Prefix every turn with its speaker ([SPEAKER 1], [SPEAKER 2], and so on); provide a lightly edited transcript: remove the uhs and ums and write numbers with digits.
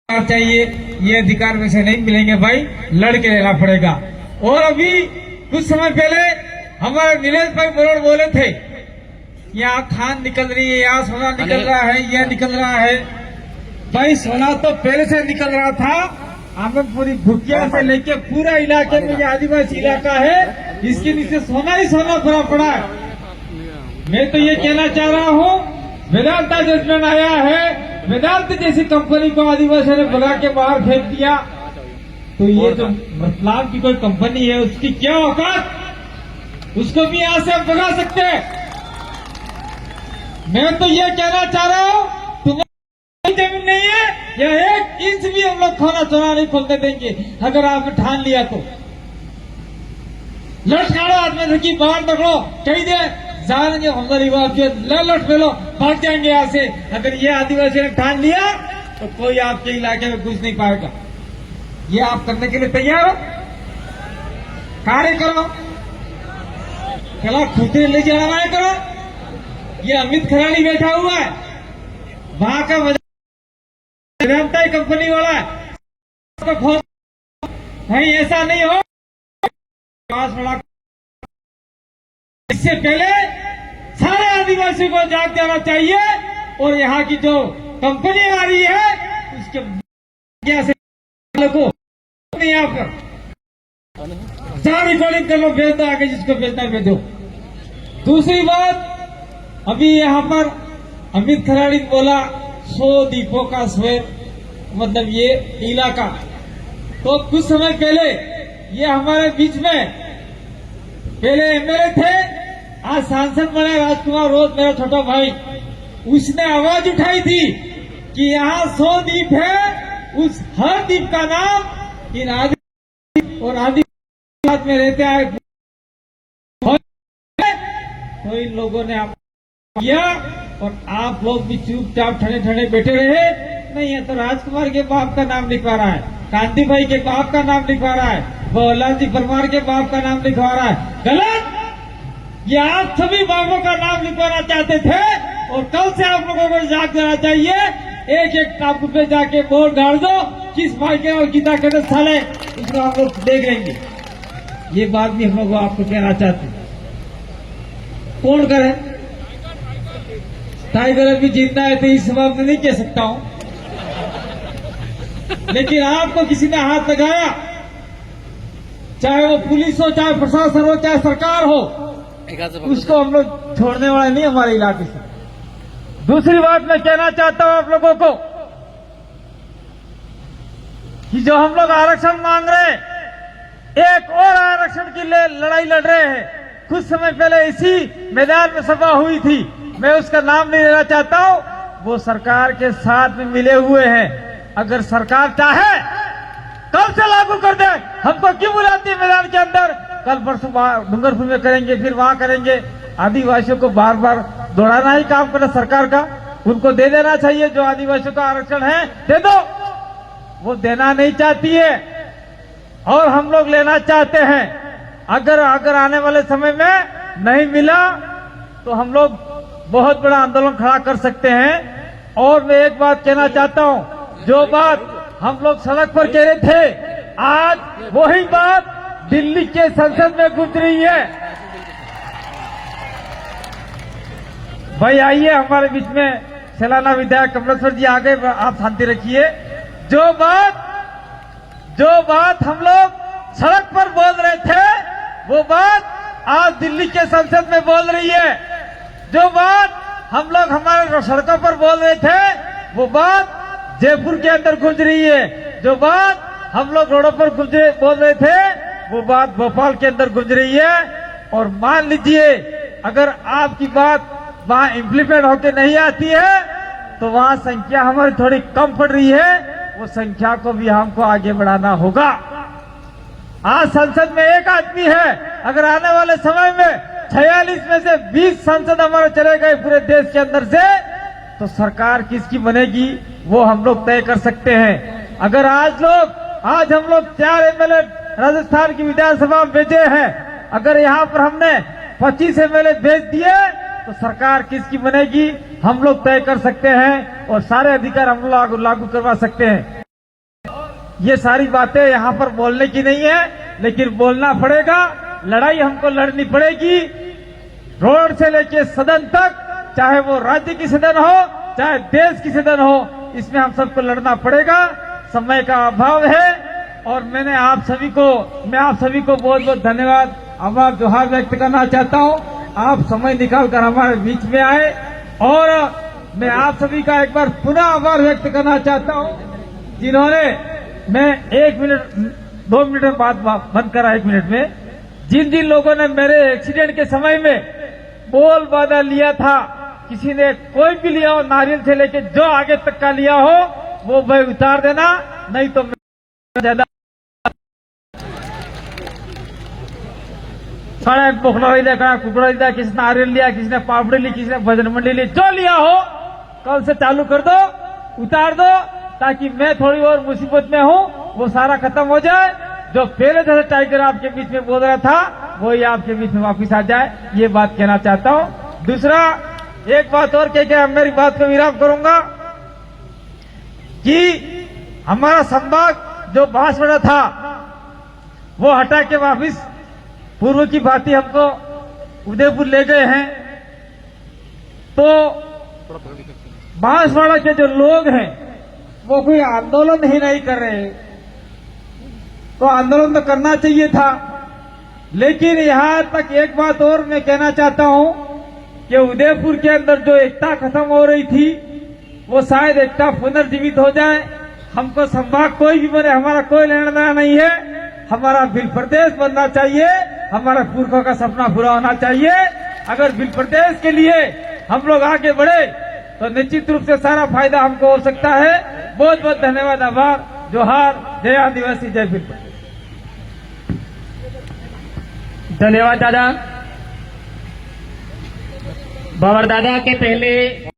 [SPEAKER 1] चाहिए, ये अधिकार में से नहीं मिलेंगे भाई, लड़ के लेना पड़ेगा। और अभी कुछ समय पहले हमारे नीलेश भाई बरोड़ बोले थे, यहाँ खान निकल रही है, यहाँ सोना निकल रहा है, यह निकल रहा है। भाई सोना तो पहले से निकल रहा था। आमदपुरी भुकिया से लेके पूरा इलाके में ये आदिवासी इलाका है, इसके नीचे सोना ही सोना भरा पड़ा है। मैं तो ये कहना चाह रहा हूँ, वेदांता जजमेंट आया है, वेदांत जैसी कंपनी को आदिवासी ने भगा के बाहर फेंक दिया, तो ये जो रतलाम की कोई कंपनी है उसकी क्या औकात, उसको भी यहां से हम भगा सकते हैं। मैं तो ये कहना चाह रहा हूँ, तुम्हारी जमीन नहीं है, यह 1 इंच भी हम लोग खाना चोरा नहीं खोलने देंगे। अगर आपने ठान लिया तो लटकाड़ो आदमी की बाहर पकड़ो, कही दे जाएंगे हमारी बात, लट फेलो, भाग जाएंगे यहाँ से। अगर ये आदिवासी ने ठान लिया तो कोई आपके इलाके में घुस नहीं पाएगा। ये आप करने के लिए तैयार हो? कार्य करो, कला खुदे ले जाना करो। ये अमित खराड़ी बैठा हुआ है, वहां का वेदांता ही कंपनी वाला है, नहीं ऐसा नहीं हो। इससे पहले सारे आदिवासी को जाग देना चाहिए, और यहाँ की जो कंपनी आ रही है उसके को यहाँ पर रिकॉर्डिंग कर लो, भेज दो आगे, जिसको भेजना भेजो। दूसरी बात, अभी यहाँ पर अमित खराड़ी बोला 100 दीपों का स्वेर, मतलब ये इलाका, तो कुछ समय पहले ये हमारे बीच में पहले एमएलए थे, आज सांसद बने राजकुमार रोज, मेरा छोटा भाई, उसने आवाज उठाई थी कि यहाँ 100 द्वीप है, उस हर द्वीप का नाम इन आदि और आदि में रहते आए, तो इन लोगों ने किया, और आप लोग भी चुपचाप ठंडे ठंडे बैठे रहे। नहीं है तो राजकुमार के बाप का नाम लिखवा रहा है, कांति भाई के बाप का नाम लिखवा रहा है, बल्लाल जी परमार के बाप का नाम लिखवा रहा है। गलत। ये आप सभी बाबों का नाम लिखवाना चाहते थे, और कल से आप लोगों को जाग देना चाहिए। एक एक टापू पे जाके बोर्ड गाड़ दो, किस भाई के और गीता के साले, उसको आप लोग देख लेंगे। ये बात भी हम लोग आपको कहना चाहते हैं। कौन करे? टाइगर अभी जीतना है तो इस बात में नहीं कह सकता हूं, लेकिन आपको किसी ने हाथ लगाया, चाहे वो पुलिस हो, चाहे प्रशासन हो, चाहे सरकार हो, उसको हम लोग छोड़ने वाले नहीं हमारे इलाके से। दूसरी बात मैं कहना चाहता हूं आप लोगों को कि जो हम लोग आरक्षण मांग रहे हैं, एक और आरक्षण की लड़ाई लड़ रहे हैं। कुछ समय पहले इसी मैदान में सभा हुई थी, मैं उसका नाम नहीं लेना चाहता हूं, वो सरकार के साथ में मिले हुए हैं। अगर सरकार चाहे कल से लागू कर दे, हमको क्यों बुलाती है मैदान के अंदर? कल परसों डूंगरपुर में करेंगे, फिर वहां करेंगे। आदिवासियों को बार बार दौड़ाना ही काम करना सरकार का, उनको दे देना चाहिए। जो आदिवासियों का आरक्षण है दे दो, वो देना नहीं चाहती है और हम लोग लेना चाहते हैं। अगर आने वाले समय में नहीं मिला तो हम लोग बहुत बड़ा आंदोलन खड़ा कर सकते हैं। और मैं एक बात कहना चाहता हूं, जो बात हम लोग सड़क पर कह रहे थे, आज वही बात दिल्ली के संसद में गूंज रही है। भाई आइए हमारे बीच में सैलाना विधायक कमलेश्वर जी आ गए, आप शांति रखिए। जो बात हम लोग सड़क पर बोल रहे थे, वो बात आज दिल्ली के संसद में बोल रही है। जो बात हम लोग हमारे सड़कों पर बोल रहे थे, वो बात जयपुर के अंदर गूंज रही है। जो बात हम लोग रोडों पर बोल रहे थे, वो बात भोपाल के अंदर गूंज रही है। और मान लीजिए अगर आपकी बात वहां इम्प्लीमेंट होकर नहीं आती है, तो वहां संख्या हमारी थोड़ी कम पड़ रही है, वो संख्या को भी हमको आगे बढ़ाना होगा। आज संसद में 1 आदमी है, अगर आने वाले समय में 46 में से 20 सांसद हमारे चले गए पूरे देश के अंदर से, तो सरकार किसकी बनेगी वो हम लोग तय कर सकते हैं। अगर आज हम लोग 4 एमएलए राजस्थान की विधानसभा में भेजे हैं, अगर यहाँ पर हमने 25 एमएलए भेज दिए, तो सरकार किसकी बनेगी हम लोग तय कर सकते हैं, और सारे अधिकार हम लोग लागू करवा सकते हैं। ये सारी बातें यहाँ पर बोलने की नहीं है, लेकिन बोलना पड़ेगा। लड़ाई हमको लड़नी पड़ेगी, रोड से लेके सदन तक, चाहे वो राज्य की सदन हो चाहे देश की सदन हो, इसमें हम सबको लड़ना पड़ेगा। समय का अभाव है और मैं आप सभी को बहुत बहुत धन्यवाद, आभार जोहार व्यक्त करना चाहता हूँ। आप समय निकाल कर हमारे बीच में आए और मैं आप सभी का एक बार पुनः आभार व्यक्त करना चाहता हूँ, जिन्होंने, मैं 1 मिनट 2 मिनट में बात बंद करा, 1 मिनट में, जिन लोगों ने मेरे एक्सीडेंट के समय में बोल बाधा लिया था, किसी ने कोई भी लिया हो, नारियल से लेके जो आगे तक का लिया हो, वो भाई उतार देना, नहीं तो ज्यादा साढ़े बोखला देखा, कुकड़ा दिया, किसी ने नारियल लिया, किसी ने पापड़ी ली, किसी ने भजन मंडी ली, जो लिया हो कल से चालू कर दो, उतार दो, ताकि मैं थोड़ी और मुसीबत में हूँ, वो सारा खत्म हो जाए। जो पहले जैसे टाइगर आपके बीच में बोल रहा था, वही आपके बीच में वापिस आ जाए, ये बात कहना चाहता हूँ। दूसरा, एक बात और कह के मेरी बात को विराम करूंगा कि हमारा संभाग जो बांसवाड़ा था, वो हटा के वापिस पूर्व की भांति हमको उदयपुर ले गए हैं। तो बांसवाड़ा के जो लोग हैं वो कोई आंदोलन ही नहीं कर रहे, तो आंदोलन तो करना चाहिए था। लेकिन यहां तक एक बात और मैं कहना चाहता हूं कि उदयपुर के अंदर जो एकता खत्म हो रही थी, वो शायद एकता पुनर्जीवित हो जाए। हमको संभाग कोई भी बने, हमारा कोई लेना देना नहीं है, हमारा भिल प्रदेश बनना चाहिए, हमारा पुरखों का सपना पूरा होना चाहिए। अगर भिल प्रदेश के लिए हम लोग आगे बढ़े तो निश्चित रूप से सारा फायदा हमको हो सकता है। बहुत बहुत धन्यवाद, आभार, जोहार, जय आदिवासी, जय भिल प्रदेश।
[SPEAKER 2] धन्यवाद दादा। बाबर दादा के पहले